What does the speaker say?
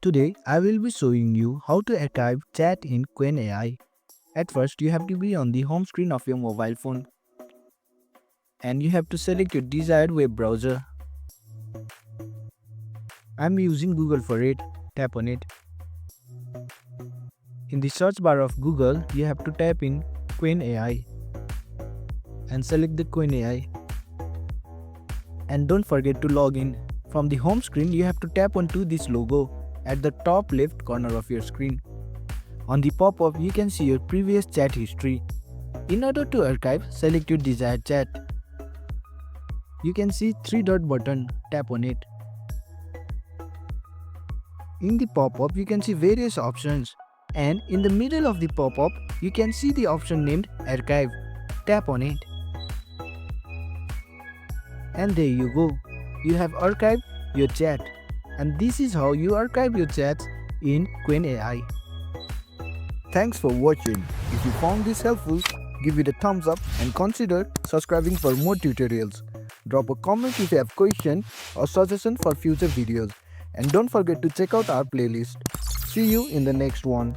Today, I will be showing you how to archive chat in Qwen Ai. At first, you have to be on the home screen of your mobile phone and you have to select your desired web browser. I'm using Google for it. Tap on it. In the search bar of Google, you have to type in Qwen Ai and select the Qwen Ai. And don't forget to log in. From the home screen, you have to tap onto this logo at the top left corner of your screen. On the pop-up, you can see your previous chat history. In order to archive, select your desired chat. You can see 3 dot button, tap on it. In the pop-up, you can see various options. And in the middle of the pop-up, you can see the option named Archive. Tap on it. And there you go. You have archived your chat. And this is how you archive your chats in Qwen Ai. Thanks for watching. If you found this helpful, give it a thumbs up and consider subscribing for more tutorials. Drop a comment if you have question or suggestion for future videos. And don't forget to check out our playlist. See you in the next one.